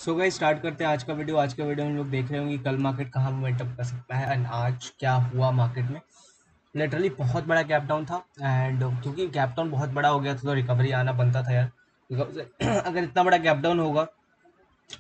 So guys start करते हैं आज का वीडियो। आज के वीडियो में हम लोग देख रहे होंगे कि कल मार्केट कहाँ मोमेंटम कर सकता है एंड आज क्या हुआ मार्केट में। लिटरली बहुत बड़ा गैप डाउन था एंड क्योंकि गैप डाउन बहुत बड़ा हो गया था तो रिकवरी आना बनता था यार। बिकॉज अगर इतना बड़ा गैप डाउन होगा,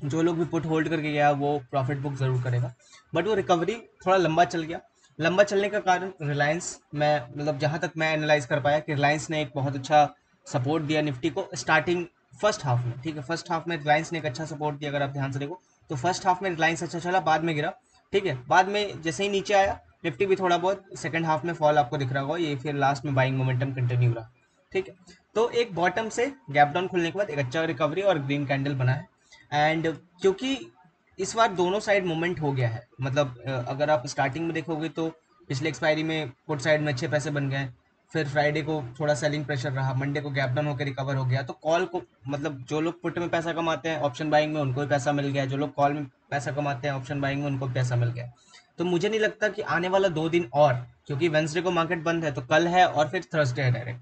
जो लोग भी पुट होल्ड करके गया वो प्रॉफिट बुक जरूर करेगा, बट वो रिकवरी थोड़ा लंबा चल गया। लंबा चलने का कारण रिलायंस, मैं मतलब जहां तक मैं एनालाइज कर पाया कि रिलायंस ने एक बहुत अच्छा सपोर्ट दिया निफ्टी को स्टार्टिंग फर्स्ट हाफ में। ठीक है, फर्स्ट हाफ में रिलायंस ने एक अच्छा सपोर्ट दिया। अगर आप ध्यान से देखो तो फर्स्ट हाफ में रिलायंस अच्छा चला, बाद में गिरा। ठीक है, बाद में जैसे ही नीचे आया निफ्टी भी थोड़ा बहुत सेकंड हाफ में फॉल आपको दिख रहा होगा, ये फिर लास्ट में बाइंग मोमेंटम कंटिन्यू रहा। ठीक है, तो एक बॉटम से गैप डाउन खुलने के बाद एक अच्छा रिकवरी और ग्रीन कैंडल बना है। एंड क्योंकि इस बार दोनों साइड मूवमेंट हो गया है, मतलब अगर आप स्टार्टिंग में देखोगे तो पिछले एक्सपायरी में पुट साइड में अच्छे पैसे बन गए, फिर फ्राइडे को थोड़ा सेलिंग प्रेशर रहा, मंडे को गैप डाउन होकर रिकवर हो गया। तो कॉल को मतलब जो लोग पुट में पैसा कमाते हैं ऑप्शन बाइंग में उनको भी पैसा मिल गया, जो लोग कॉल में पैसा कमाते हैं ऑप्शन बाइंग में उनको भी पैसा मिल गया। तो मुझे नहीं लगता कि आने वाला 2 दिन और, क्योंकि वेंसडे को मार्केट बंद है तो कल है और फिर थर्सडे है डायरेक्ट,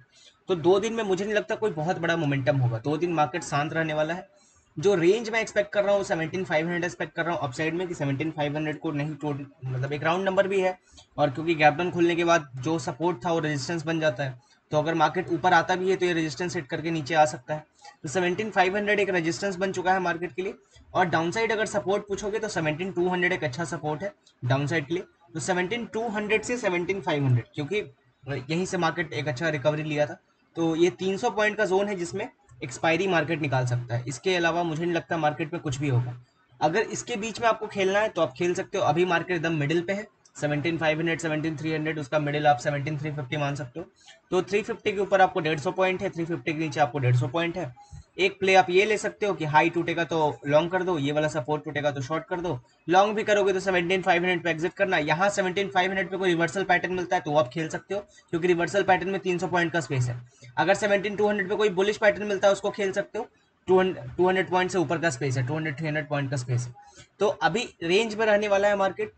तो 2 दिन में मुझे नहीं लगता कोई बहुत बड़ा मोमेंटम होगा। 2 दिन मार्केट शांत रहने वाला है। जो रेंज मैं एक्सपेक्ट कर रहा हूँ 17,500 एक्सपेक्ट कर रहा हूँ अपसाइड में, कि 17,500 को नहीं तोड़, मतलब एक राउंड नंबर भी है। और क्योंकि गैप डाउन खुलने के बाद जो सपोर्ट था वो रेजिस्टेंस बन जाता है, तो अगर मार्केट ऊपर आता भी है तो ये रेजिस्टेंस हिट करके नीचे आ सकता है। तो 17,500 एक रेजिस्टेंस बन चुका है मार्केट के लिए। और डाउन साइड अगर सपोर्ट पूछोगे तो 17,200 एक अच्छा सपोर्ट है डाउन साइड के लिए। तो 17,200 से 17,500, क्योंकि यहीं से मार्केट एक अच्छा रिकवरी लिया था, तो ये 300 पॉइंट का जोन है जिसमें एक्सपायरी मार्केट निकाल सकता है। इसके अलावा मुझे नहीं लगता मार्केट में कुछ भी होगा। अगर इसके बीच में आपको खेलना है तो आप खेल सकते हो। अभी मार्केट एकदम मिडिल पे है, 17,500 17,300, उसका मिडिल आप 17,350 मान सकते हो। तो 350 के ऊपर आपको 150 पॉइंट है, 350 के नीचे आपको 150 पॉइंट है। एक प्ले आप ये ले सकते हो कि हाई टूटेगा तो लॉन्ग कर दो, ये वाला सपोर्ट टूटेगा तो शॉर्ट कर दो। लॉन्ग भी करोगे तो 17,500 पे एग्जिट करना। यहाँ 17,500 पे कोई रिवर्सल पैटर्न मिलता है तो आप खेल सकते हो, क्योंकि रिवर्सल पैटर्न में 300 पॉइंट का स्पेस है। अगर 17,200 पे कोई बुलिश पैटर्न मिलता है उसको खेल सकते हो, 200 पॉइंट से ऊपर का स्पेस है, 200-300 पॉइंट का स्पेस है। तो अभी रेंज में रहने वाला है मार्केट।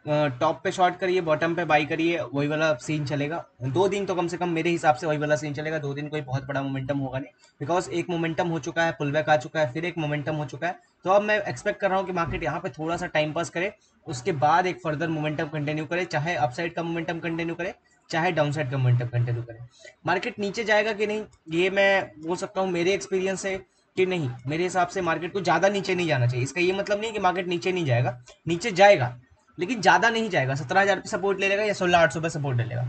टॉप पे शॉर्ट करिए, बॉटम पे बाई करिए, वही वाला सीन चलेगा। 2 दिन तो कम से कम मेरे हिसाब से वही वाला सीन चलेगा। 2 दिन कोई बहुत बड़ा मोमेंटम होगा नहीं, बिकॉज एक मोमेंटम हो चुका है, पुल बैक आ चुका है, फिर एक मोमेंटम हो चुका है। तो अब मैं एक्सपेक्ट कर रहा हूँ कि मार्केट यहाँ पे थोड़ा सा टाइम पास करे, उसके बाद एक फर्दर मोमेंटम कंटिन्यू करे, चाहे अपसाइड का मोमेंटम कंटिन्यू करे चाहे डाउन साइड का मोमेंटम कंटिन्यू करे। मार्केट नीचे जाएगा कि नहीं ये मैं बोल सकता हूँ मेरे एक्सपीरियंस से कि नहीं। मेरे हिसाब से मार्केट को ज्यादा नीचे नहीं जाना चाहिए। इसका ये मतलब नहीं कि मार्केट नीचे नहीं जाएगा, नीचे जाएगा लेकिन ज्यादा नहीं जाएगा। 17,000 पे सपोर्ट ले लेगा या 16,800 पे सपोर्ट ले लेगा।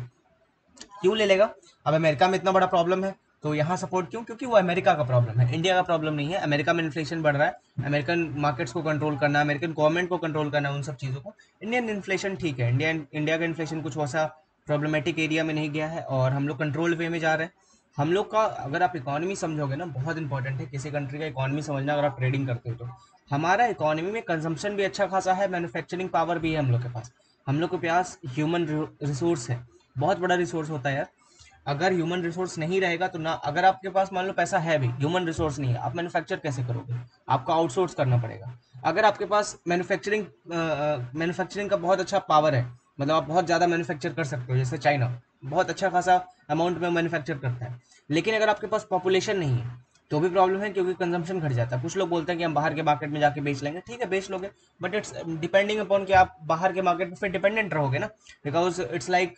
क्यों ले लेगा? अब अमेरिका में इतना बड़ा प्रॉब्लम है तो यहाँ सपोर्ट क्यों? क्योंकि वो अमेरिका का प्रॉब्लम है, इंडिया का प्रॉब्लम नहीं है। अमेरिका में इन्फ्लेशन बढ़ रहा है, अमेरिकन मार्केट्स को कंट्रोल करना, अमेरिकन गवर्नमेंट को कंट्रोल करना, उन सब चीज़ों को। इंडियन इन्फ्लेशन ठीक है, इंडिया का इन्फ्लेशन कुछ वैसा प्रॉब्लमेटिक एरिया में नहीं गया है और हम लोग कंट्रोल वे में जा रहे हैं। हम लोग का अगर आप इकोनॉमी समझोगे ना, बहुत इंपॉर्टेंट है किसी कंट्री का इकोनॉमी समझना अगर आप ट्रेडिंग करते हो तो। हमारा इकोनॉमी में कंजम्पशन भी अच्छा खासा है, मैन्युफैक्चरिंग पावर भी है हम लोग के पास। हम लोग के पास ह्यूमन रिसोर्स है, बहुत बड़ा रिसोर्स होता है यार। अगर ह्यूमन रिसोर्स नहीं रहेगा तो ना, अगर आपके पास मान लो पैसा है भी, ह्यूमन रिसोर्स नहीं है, आप मैन्युफैक्चर कैसे करोगे? आपको आउटसोर्स करना पड़ेगा। अगर आपके पास मैन्युफैक्चरिंग का बहुत अच्छा पावर है, मतलब आप बहुत ज़्यादा मैन्युफैक्चर कर सकते हो, जैसे चाइना बहुत अच्छा खासा अमाउंट में मैन्युफैक्चर करता है, लेकिन अगर आपके पास पॉपुलेशन नहीं है तो भी प्रॉब्लम है, क्योंकि कंजम्पशन घट जाता है। कुछ लोग बोलते हैं कि हम बाहर के मार्केट में जाके बेच लेंगे, ठीक है बेच लोगे, बट इट्स डिपेंडिंग अपॉन कि आप बाहर के मार्केट में फिर डिपेंडेंट रहोगे ना। बिकॉज इट्स लाइक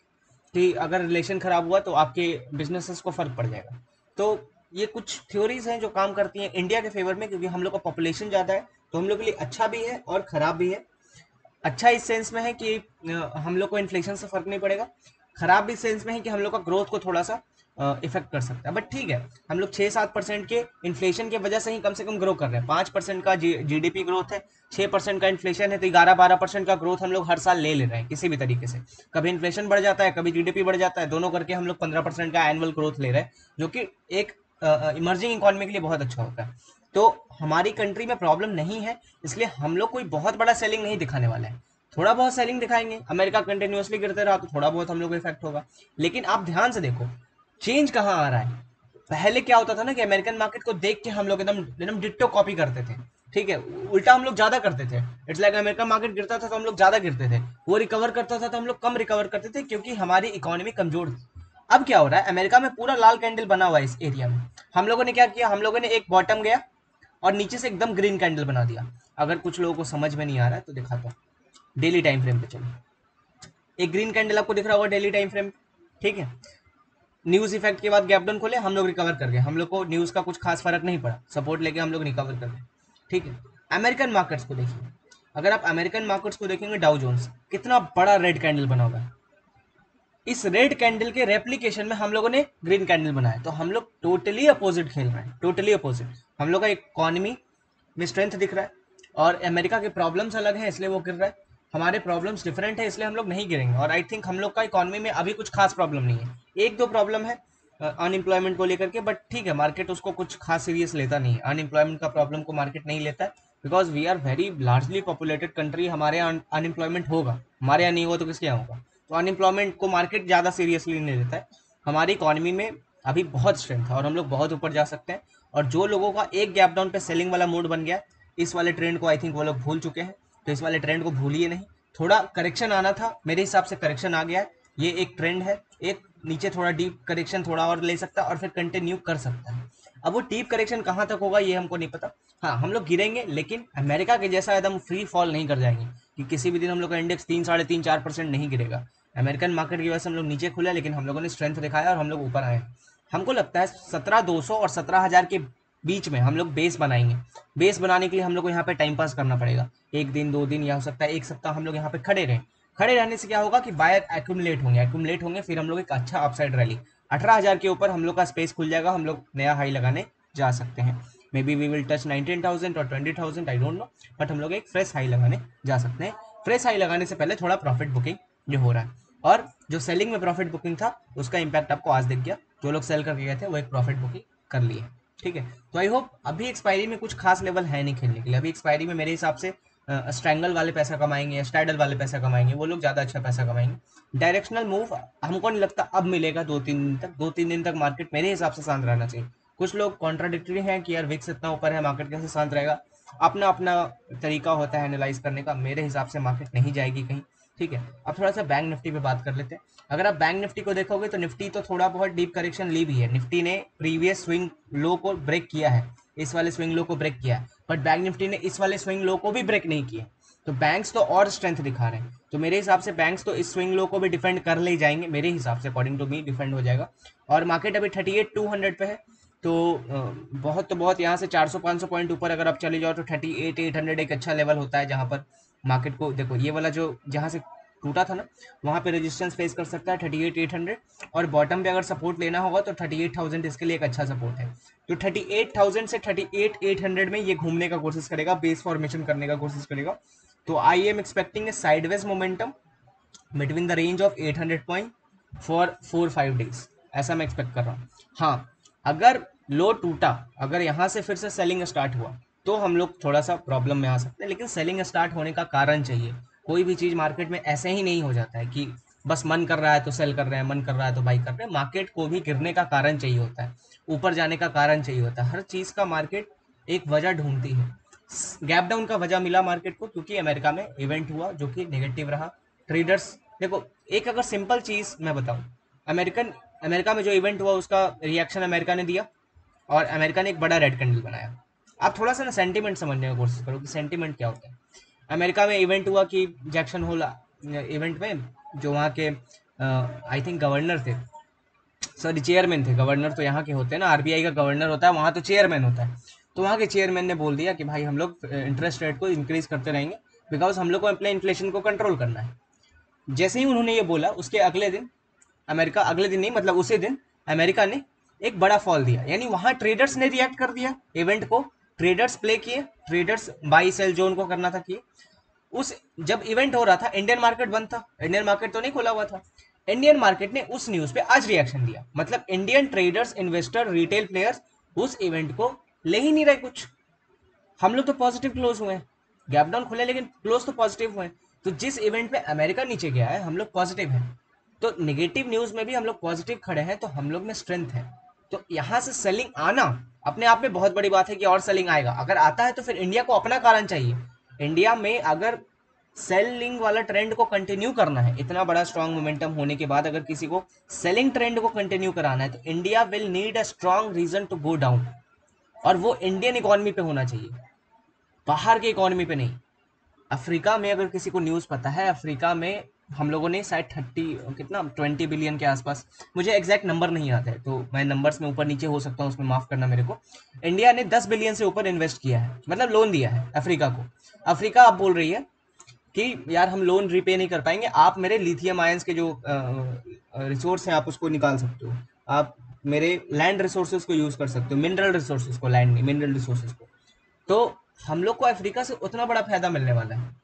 कि अगर रिलेशन खराब हुआ तो आपके बिजनेसेस को फर्क पड़ जाएगा। तो ये कुछ थ्योरीज हैं जो काम करती हैं इंडिया के फेवर में, क्योंकि हम लोग का पॉपुलेशन ज़्यादा है तो हम लोग के लिए अच्छा भी है और ख़राब भी है। अच्छा इस सेंस में है कि हम लोग को इन्फ्लेशन से फर्क नहीं पड़ेगा। खराब इस सेंस में है कि हम लोग का ग्रोथ को थोड़ा सा इफेक्ट कर सकता है, बट ठीक है। हम लोग 6-7% के इन्फ्लेशन की वजह से ही कम से कम ग्रो कर रहे हैं। 5% का जीडीपी ग्रोथ है, 6% का इन्फ्लेशन है, तो 11-12% का ग्रोथ हम लोग हर साल ले रहे हैं किसी भी तरीके से। कभी इन्फ्लेशन बढ़ जाता है, कभी जीडीपी बढ़ जाता है, दोनों करके हम लोग 15% का एनुअल ग्रोथ ले रहे हैं, जो कि एक इमर्जिंग इकोनॉमी के लिए बहुत अच्छा होता है। तो हमारी कंट्री में प्रॉब्लम नहीं है, इसलिए हम लोग कोई बहुत बड़ा सेलिंग नहीं दिखाने वाले हैं। थोड़ा बहुत सेलिंग दिखाएंगे, अमेरिका कंटिन्यूअसली गिरते रहा तो थोड़ा बहुत हम लोग को इफेक्ट होगा। लेकिन आप ध्यान से देखो चेंज कहाँ आ रहा है। पहले क्या होता था ना कि अमेरिकन मार्केट को देख के हम लोग एकदम एकदम डिट्टो कॉपी करते थे। ठीक है, उल्टा हम लोग ज्यादा करते थे। इट्स लाइक अमेरिकन मार्केट गिरता था तो हम लोग ज्यादा गिरते थे, वो रिकवर करता था तो हम लोग कम रिकवर करते थे, क्योंकि हमारी इकोनॉमी कमजोर थी। अब क्या हो रहा है, अमेरिका में पूरा लाल कैंडल बना हुआ है इस एरिया में। हम लोगों ने क्या किया, हम लोगों ने एक बॉटम गया, और नीचे से एकदम ग्रीन कैंडल बना दिया। अगर कुछ लोगों को समझ में नहीं आ रहा है तो दिखाता हूँ, डेली टाइम फ्रेम पे चलो, एक ग्रीन कैंडल आपको दिख रहा होगा डेली टाइम फ्रेम, ठीक है। न्यूज इफेक्ट के बाद गैप डाउन खोले, हम लोग रिकवर कर गए, हम लोग को न्यूज का कुछ खास फर्क नहीं पड़ा, सपोर्ट लेके हम लोग रिकवर कर गए, ठीक है। अमेरिकन मार्केट्स को देखिए, अगर आप अमेरिकन मार्केट्स को देखेंगे, डाउ जोन्स कितना बड़ा रेड कैंडल बना हुआ है, इस रेड कैंडल के रेप्लिकेशन में हम लोगों ने ग्रीन कैंडल बनाया, तो हम लोग टोटली अपोजिट खेल रहे हैं, टोटली अपोजिट। हम लोग का इकोनॉमी में स्ट्रेंथ दिख रहा है और अमेरिका के प्रॉब्लम्स अलग हैं इसलिए वो गिर रहा है, हमारे प्रॉब्लम्स डिफरेंट है इसलिए हम लोग नहीं गिरेंगे। और आई थिंक हम लोग का इकोनॉमी में अभी कुछ खास प्रॉब्लम नहीं है, एक दो प्रॉब्लम है अनएम्प्लॉयमेंट को लेकर के, बट ठीक है, मार्केट उसको कुछ खास सीरियस लेता नहीं है, अनएम्प्लॉयमेंट का प्रॉब्लम को मार्केट नहीं लेता है, because we are very largely populated country, हमारे यहाँ अनएम्प्लॉयमेंट होगा, हमारे यहाँ नहीं होगा तो किसके यहाँ होगा, तो अनएम्प्लॉयमेंट को मार्केट ज़्यादा सीरियसली नहीं लेता है। हमारी इकोनॉमी में अभी बहुत स्ट्रेंथ है और हम लोग बहुत ऊपर जा सकते हैं, और जो लोगों का एक गैप डाउन पे सेलिंग वाला मूड बन गया, इस वाले ट्रेंड को आई थिंक वो लोग भूल चुके हैं, तो इस वाले ट्रेंड को भूलिए नहीं, थोड़ा करेक्शन आना था, मेरे हिसाब से करेक्शन आ गया है, ये एक ट्रेंड है, एक नीचे थोड़ा डीप करेक्शन थोड़ा और ले सकता है और फिर कंटिन्यू कर सकता है। अब वो डीप करेक्शन कहाँ तक होगा ये हमको नहीं पता, हाँ हम लोग गिरेंगे लेकिन अमेरिका के जैसा एकदम फ्री फॉल नहीं कर जाएंगे, कि किसी भी दिन हम लोग का इंडेक्स 3, 3.5, 4% नहीं गिरेगा। अमेरिकन मार्केट की वजह से हम लोग नीचे खुले, लेकिन हम लोगों ने स्ट्रेंथ दिखाया और हम लोग ऊपर आए। हमको लगता है 17,200 और 17,000 के बीच में हम लोग बेस बनाएंगे। बेस बनाने के लिए हम लोग को यहाँ पे टाइम पास करना पड़ेगा, एक दिन 2 दिन या हो सकता है एक सप्ताह हम लोग यहाँ पे खड़े रहें। खड़े रहने से क्या होगा कि बायर एक्यूमुलेट होंगे, फिर हम लोग एक अच्छा अपसाइड रैली 18,000 के ऊपर हम लोग का स्पेस खुल जाएगा, हम लोग नया हाई लगाने जा सकते हैं। Maybe we will touch 19,000 और 20,000, आई डोंट नो, बट हम लोग एक फ्रेश हाई लगाने जा सकते हैं। फ्रेश हाई लगाने से पहले थोड़ा प्रॉफिट बुकिंग जो हो रहा है, और जो सेलिंग में प्रॉफिट बुकिंग था उसका इम्पैक्ट आपको आज दिख गया, जो लोग सेल करके गए थे वो एक प्रॉफिट बुकिंग कर लिए, ठीक है। तो आई होप अभी एक्सपायरी में कुछ खास लेवल है नहीं खेलने के लिए, अभी एक्सपायरी में मेरे हिसाब से स्ट्रैंगल वाले पैसा कमाएंगे या स्टाइडल वाले पैसा कमाएंगे, वो लोग ज़्यादा अच्छा पैसा कमाएंगे। डायरेक्शनल मूव हमको नहीं लगता अब मिलेगा 2-3 दिन तक, 2-3 दिन तक मार्केट मेरे हिसाब से शांत रहना चाहिए। कुछ लोग कॉन्ट्राडिक्टरी हैं कि यार विक्स इतना ऊपर है मार्केट कैसे शांत रहेगा, अपना अपना तरीका होता है एनालाइज करने का, मेरे हिसाब से मार्केट नहीं जाएगी कहीं, ठीक है। अब थोड़ा सा बैंक निफ्टी पे बात कर लेते हैं। अगर आप बैंक निफ्टी को देखोगे तो निफ्टी तो थोड़ा बहुत डीप करेक्शन ली भी है, निफ्टी ने प्रीवियस स्विंग लो को ब्रेक किया है, इस वाले स्विंग लो को ब्रेक किया है, बट बैंक निफ्टी ने इस वाले स्विंग लो को भी ब्रेक नहीं किया, तो बैंक्स तो और स्ट्रेंथ दिखा रहे हैं, तो मेरे हिसाब से बैंक्स तो इस स्विंग लो को भी डिफेंड कर ले जाएंगे, मेरे हिसाब से अकॉर्डिंग टू मी डिफेंड हो जाएगा। और मार्केट अभी 38,200 पे है, तो बहुत तो बहुत यहाँ से 400-500 पॉइंट ऊपर अगर आप चले जाओ तो 38,800 एक अच्छा लेवल होता है, जहाँ पर मार्केट को देखो ये वाला जो जहाँ से टूटा था ना, वहाँ पे रेजिस्टेंस फेस कर सकता है 38,800, और बॉटम पे अगर सपोर्ट लेना होगा तो 38,000 इसके लिए एक अच्छा सपोर्ट है। तो 38,000 से 38,800 में ये घूमने का कोशिश करेगा, बेस फॉर्मेशन करने का कोशिश करेगा, तो I am expecting a sideways momentum between the range of 800 point for 4-5 days, ऐसा मैं एक्सपेक्ट कर रहा हूँ। हाँ, अगर लो टूटा, अगर यहाँ से फिर से सेलिंग स्टार्ट हुआ तो हम लोग थोड़ा सा प्रॉब्लम में आ सकते हैं, लेकिन सेलिंग स्टार्ट होने का कारण चाहिए। कोई भी चीज़ मार्केट में ऐसे ही नहीं हो जाता है कि बस मन कर रहा है तो सेल कर रहे हैं, मन कर रहा है तो बाई कर रहे हैं, मार्केट को भी गिरने का कारण चाहिए होता है, ऊपर जाने का कारण चाहिए होता है, हर चीज़ का मार्केट एक वजह ढूंढती है। गैप डाउन का वजह मिला मार्केट को क्योंकि अमेरिका में इवेंट हुआ जो कि नेगेटिव रहा। ट्रेडर्स देखो, एक अगर सिंपल चीज़ मैं बताऊं, अमेरिका में जो इवेंट हुआ उसका रिएक्शन अमेरिका ने दिया और अमेरिका ने एक बड़ा रेड कैंडल बनाया। आप थोड़ा सा ना सेंटीमेंट समझने की कोशिश करो कि सेंटीमेंट क्या होता है। अमेरिका में इवेंट हुआ कि जैक्सन होल इवेंट में जो वहाँ के आई थिंक गवर्नर थे, सॉरी चेयरमैन थे, गवर्नर तो यहाँ के होते हैं ना, आरबीआई का गवर्नर होता है, वहाँ तो चेयरमैन होता है, तो वहाँ के चेयरमैन ने बोल दिया कि भाई हम लोग इंटरेस्ट रेट को इंक्रीज करते रहेंगे बिकॉज हम लोग को अपने इन्फ्लेशन को कंट्रोल करना है। जैसे ही उन्होंने ये बोला उसके अगले दिन अमेरिका, अगले दिन नहीं मतलब उसी दिन अमेरिका ने एक बड़ा फॉल दिया, यानी वहां ट्रेडर्स ने रिएक्ट कर दिया इवेंट को, ट्रेडर्स प्ले किए, ट्रेडर्स बाई सेल जोन को करना था किए। उस जब इवेंट हो रहा था इंडियन मार्केट बंद था, इंडियन मार्केट तो नहीं खुला हुआ था, इंडियन मार्केट ने उस न्यूज पे आज रिएक्शन दिया, मतलब Indian traders, investor, retail players उस इवेंट को ले ही नहीं रहे कुछ। हम लोग तो पॉजिटिव क्लोज हुए हैं, गैप डाउन खुले लेकिन क्लोज तो पॉजिटिव हुए, तो जिस इवेंट पे अमेरिका नीचे गया है हम लोग पॉजिटिव हैं, तो नेगेटिव न्यूज में भी हम लोग पॉजिटिव खड़े हैं, तो हम लोग में स्ट्रेंथ है। तो यहाँ से सेलिंग आना अपने आप में बहुत बड़ी बात है कि और सेलिंग आएगा, अगर आता है तो फिर इंडिया को अपना कारण चाहिए। इंडिया में अगर सेलिंग वाला ट्रेंड को कंटिन्यू करना है, इतना बड़ा स्ट्रॉन्ग मोमेंटम होने के बाद अगर किसी को सेलिंग ट्रेंड को कंटिन्यू कराना है तो India will need a strong reason to go down, और वो इंडियन इकोनॉमी पे होना चाहिए, बाहर के इकोनॉमी पे नहीं। अफ्रीका में अगर किसी को न्यूज़ पता है, अफ्रीका में हम लोगों ने शायद 20 बिलियन के आसपास, मुझे एग्जैक्ट नंबर नहीं आता है तो मैं नंबर्स में ऊपर नीचे हो सकता हूँ, उसमें माफ़ करना मेरे को। इंडिया ने 10 बिलियन से ऊपर इन्वेस्ट किया है, मतलब लोन दिया है अफ्रीका को। अफ्रीका आप बोल रही है कि यार हम लोन रिपे नहीं कर पाएंगे, आप मेरे लिथियम आयंस के जो रिसोर्स हैं आप उसको निकाल सकते हो, आप मेरे लैंड रिसोर्सेज को यूज़ कर सकते हो, मिनरल रिसोर्सेज को, लैंड नहीं मिनरल रिसोर्सेज को। तो हम लोग को अफ्रीका से उतना बड़ा फायदा मिलने वाला है।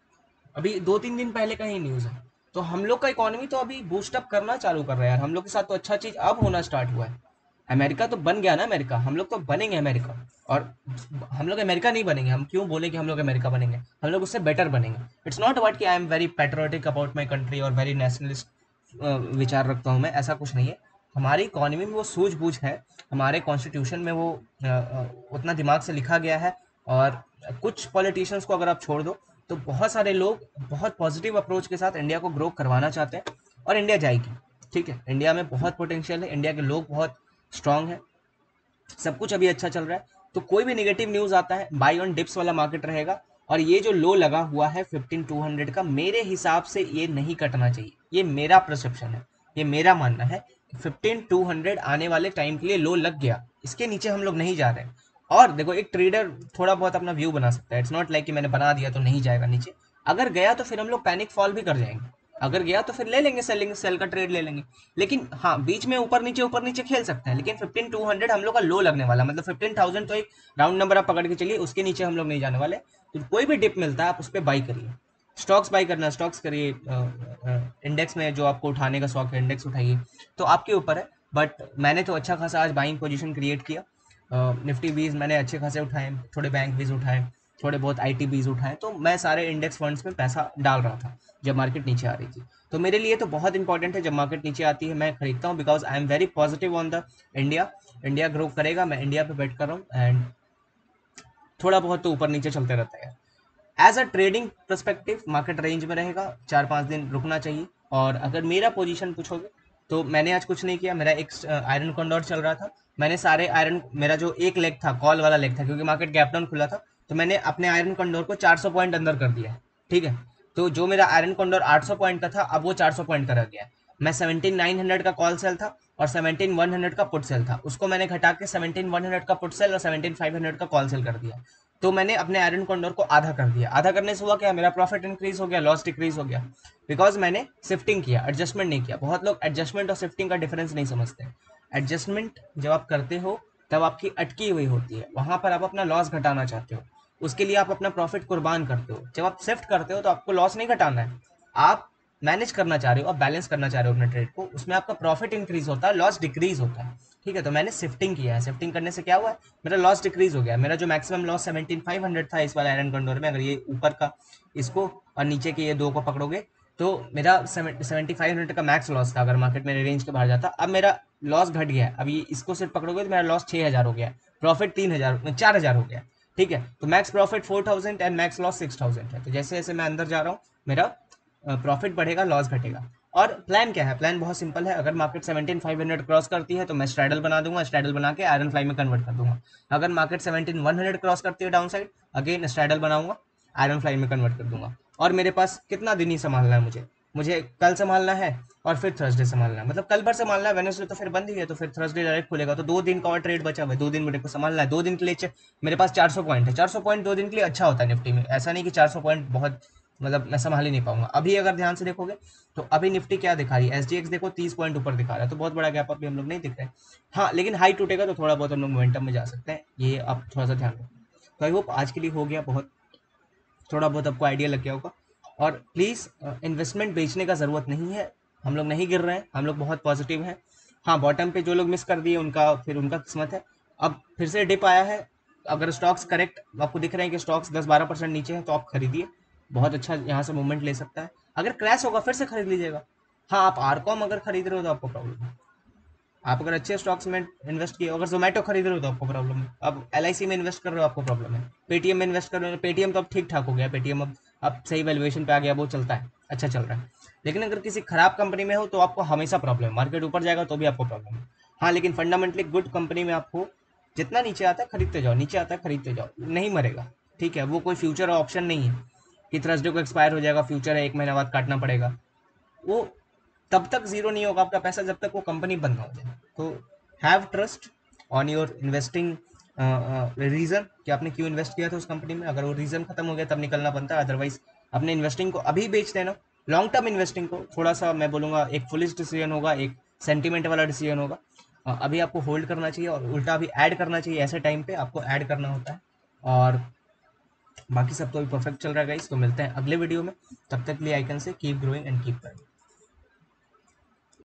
अभी 2-3 दिन पहले का ही न्यूज़ है। तो हम लोग का इकोनॉमी तो अभी बूस्ट अप करना चालू कर रहा है यार, हम लोग के साथ तो अच्छा चीज़ अब होना स्टार्ट हुआ है। अमेरिका तो बन गया ना, अमेरिका, हम लोग तो बनेंगे अमेरिका। और हम लोग अमेरिका नहीं बनेंगे, हम क्यों बोले कि हम लोग अमेरिका बनेंगे, हम लोग उससे बेटर बनेंगे। इट्स नॉट अबाउट कि I am very patriotic about my country और वेरी नेशनलिस्ट विचार रखता हूँ मैं, ऐसा कुछ नहीं है। हमारी इकोनॉमी में वो सूझबूझ है, हमारे कॉन्स्टिट्यूशन में वो उतना दिमाग से लिखा गया है। और कुछ पॉलिटिशियंस को अगर आप छोड़ दो तो बहुत सारे लोग बहुत पॉजिटिव अप्रोच के साथ इंडिया को ग्रो करवाना चाहते हैं, और इंडिया जाएगी। ठीक है, इंडिया में बहुत पोटेंशियल है, इंडिया के लोग बहुत स्ट्रांग है, सब कुछ अभी अच्छा चल रहा है। तो कोई भी नेगेटिव न्यूज़ आता है, बाई ऑन डिप्स वाला मार्केट रहेगा। और ये जो लो लगा हुआ है 15,200 का, मेरे हिसाब से ये नहीं कटना चाहिए, ये मेरा परसेप्शन है, ये मेरा मानना है। 15,200 आने वाले टाइम के लिए लो लग गया, इसके नीचे हम लोग नहीं जा रहे हैं। और देखो, एक ट्रेडर थोड़ा बहुत अपना व्यू बना सकता है, इट्स नॉट लाइक कि मैंने बना दिया तो नहीं जाएगा नीचे। अगर गया तो फिर हम लोग पैनिक फॉल भी कर जाएंगे, अगर गया तो फिर ले लेंगे, सेलिंग सेल का ट्रेड ले लेंगे। लेकिन हाँ, बीच में ऊपर नीचे खेल सकते हैं, लेकिन 15,200 हम लोग का लो लगने वाला, मतलब 15,000 तो एक राउंड नंबर आप पकड़ के चलिए, उसके नीचे हम लोग नहीं जाने वाले। तो कोई भी डिप मिलता है आप उस पर बाई करिए, स्टॉक्स बाई करना, स्टॉक्स करिए, इंडेक्स में जो आपको उठाने का शौक है इंडेक्स उठाइए, तो आपके ऊपर है। बट मैंने तो अच्छा खासा आज बाइंग पोजीशन क्रिएट किया, निफ्टी बीज मैंने अच्छे खासे उठाए, थोड़े बैंक बीज उठाए, थोड़े बहुत आईटी बीज उठाए, तो मैं सारे इंडेक्स फंड्स में पैसा डाल रहा था जब मार्केट नीचे आ रही थी। तो मेरे लिए तो बहुत इंपॉर्टेंट है, जब मार्केट नीचे आती है मैं खरीदता हूँ, because I am very positive on the India. India grow करेगा, मैं इंडिया पे बेट कर रहा हूँ, एंड थोड़ा बहुत तो ऊपर नीचे चलते रहता है। As a trading perspective market range में रहेगा, 4-5 दिन रुकना चाहिए। और अगर मेरा पोजीशन पूछोगे तो मैंने आज कुछ नहीं किया, मेरा एक आयरन कॉन्डोर चल रहा था, मैंने सारे आयरन, मेरा जो एक लेग था कॉल वाला लेग था, क्योंकि मार्केट गैप डाउन खुला था, तो मैंने अपने आयरन कॉन्डोर को 400 पॉइंट अंदर कर दिया है। ठीक है, तो जो मेरा आयरन कॉन्डोर 800 पॉइंट का था, अब वो 400 पॉइंट का रह गया है। मैं 17,900 का कॉल सेल था और 17,100 का पुट सेल था, उसको मैंने घटा के 17,100 का पुट सेल और 17,500 का कॉल सेल कर दिया। तो मैंने अपने आयरन कॉन्डोर को आधा कर दिया, आधा करने से हुआ क्या, मेरा प्रॉफिट इंक्रीज हो गया, लॉस डिक्रीज हो गया, बिकॉज मैंने शिफ्टिंग किया, एडजस्टमेंट नहीं किया। बहुत लोग एडजस्टमेंट और शिफ्टिंग का डिफरेंस नहीं समझते। एडजस्टमेंट जब आप करते हो तब आपकी अटकी हुई होती है, वहां पर आप अपना लॉस घटाना चाहते हो, उसके लिए आप अपना प्रॉफिट कुर्बान करते हो। जब आप शिफ्ट करते हो तो आपको लॉस नहीं घटाना है, आप मैनेज करना चाह रहे हो, आप बैलेंस करना चाह रहे हो अपने ट्रेड को, उसमें आपका प्रॉफिट इंक्रीज होता है, लॉस डिक्रीज होता है। ठीक है, तो मैंने शिफ्टिंग किया है, शिफ्टिंग करने से क्या हुआ है, मेरा लॉस डिक्रीज हो गया। मेरा जो मैक्सिमम लॉस 17,500 था इस वाला आयरन कंडोर में, अगर ये ऊपर का इसको और नीचे के ये दो को पकड़ोगे तो मेरा 7500 का मैक्स लॉस था, अगर मार्केट मेरे रेंज के बाहर जाता। अब मेरा लॉस घट गया है, अब ये इसको सिर्फ पकड़ोगे तो मेरा लॉस 6,000 हो गया, प्रॉफिट 4,000 हो गया। ठीक है, तो max profit 4,000 and max loss 6,000 है। तो जैसे जैसे मैं अंदर जा रहा हूँ मेरा प्रॉफिट बढ़ेगा, लॉस घटेगा। और प्लान क्या है, प्लान बहुत सिंपल है, अगर मार्केट 17,500 क्रॉस करती है तो मैं स्ट्रैडल बना दूंगा, स्ट्रैडल बना के आयरन फ्लाई में कन्वर्ट कर दूंगा। अगर मार्केट 17,100 क्रॉस करती है डाउन साइड, अगेन स्ट्रैडल बनाऊंगा, आयरन फ्लाई में कन्वर्ट कर दूंगा। और मेरे पास कितना दिन ही संभालना है, मुझे मुझे कल संभालना है और फिर थर्सडे संभालना है, मतलब कल भर संभालना है, वेडनेसडे तो फिर बंद ही है, तो फिर थर्सडे डायरेक्ट खुलेगा, तो 2 दिन का और ट्रेड बचा हुआ है, 2 दिन मेरे को संभालना है। 2 दिन के लिए मेरे पास 400 पॉइंट है, 400 पॉइंट 2 दिन के लिए अच्छा होता है निफ्टी में, ऐसा नहीं कि 400 पॉइंट बहुत, मतलब मैं संभाल ही नहीं पाऊंगा। अभी अगर ध्यान से देखोगे तो अभी निफ्टी क्या दिखा रही है, एसडीएक्स देखो 30 पॉइंट ऊपर दिखा रहा है, तो बहुत बड़ा गैप अभी हम लोग नहीं दिख रहे हैं। हाँ, लेकिन हाई टूटेगा तो थोड़ा बहुत हम लोग मोमेंटम में जा सकते हैं, ये आप थोड़ा सा ध्यान रखो। तो आई होप आज के लिए हो गया बहुत, थोड़ा बहुत आपको आइडिया लग गया होगा। और प्लीज़ इन्वेस्टमेंट बेचने का ज़रूरत नहीं है, हम लोग नहीं गिर रहे हैं, हम लोग बहुत पॉजिटिव हैं। हाँ, बॉटम पे जो लोग मिस कर दिए उनका फिर उनका किस्मत है। अब फिर से डिप आया है, अगर स्टॉक्स करेक्ट आपको दिख रहे हैं कि स्टॉक्स 10-12% नीचे हैं तो आप खरीदिए, बहुत अच्छा यहाँ से मूवमेंट ले सकता है। अगर क्रैश होगा फिर से खरीद लीजिएगा। हाँ, आप आरकॉम अगर खरीद रहे हो तो आपको प्रॉब्लम है, आप अगर अच्छे स्टॉक्स में इन्वेस्ट किए, अगर जोमेटो खरीद रहे हो तो आपको प्रॉब्लम है, अब एलआईसी में इन्वेस्ट कर रहे हो आपको प्रॉब्लम है, पेटीएम में इन्वेस्ट कर रहे हो, पेटीएम तो अब ठीक ठाक हो गया, पेटीएम अब सही वैल्यूएशन पे आ गया, वो चलता है, अच्छा चल रहा है। लेकिन अगर किसी खराब कंपनी में हो तो आपको हमेशा प्रॉब्लम है, मार्केट ऊपर जाएगा तो भी आपको प्रॉब्लम है। हाँ, लेकिन फंडामेंटली गुड कंपनी में आप हो जितना नीचे आता है खरीदते जाओ, नीचे आता है खरीदते जाओ, नहीं मरेगा। ठीक है, वो कोई फ्यूचर ऑप्शन नहीं है कि थर्सडे को एक्सपायर हो जाएगा, फ्यूचर है 1 महीना बाद काटना पड़ेगा। वो तब तक जीरो नहीं होगा आपका पैसा जब तक वो कंपनी बंद ना हो जाए। तो have trust on your investing reason कि आपने क्यों इन्वेस्ट किया था उस कंपनी में। अगर वो रीजन खत्म हो गया तब निकलना बनता है, अदरवाइज अपने इन्वेस्टिंग को अभी बेच देना। लॉन्ग टर्म इन्वेस्टिंग को थोड़ा सा मैं बोलूंगा एक फुलिश डिसीजन होगा, एक सेंटिमेंट वाला डिसीजन होगा। अभी आपको होल्ड करना चाहिए और उल्टा अभी ऐड करना चाहिए, ऐसे टाइम पे आपको ऐड करना होता है। और बाकी सब तो अभी परफेक्ट चल रहा है गाइस। तो मिलते हैं अगले वीडियो में, तब तक के लिए I can say keep growing and keep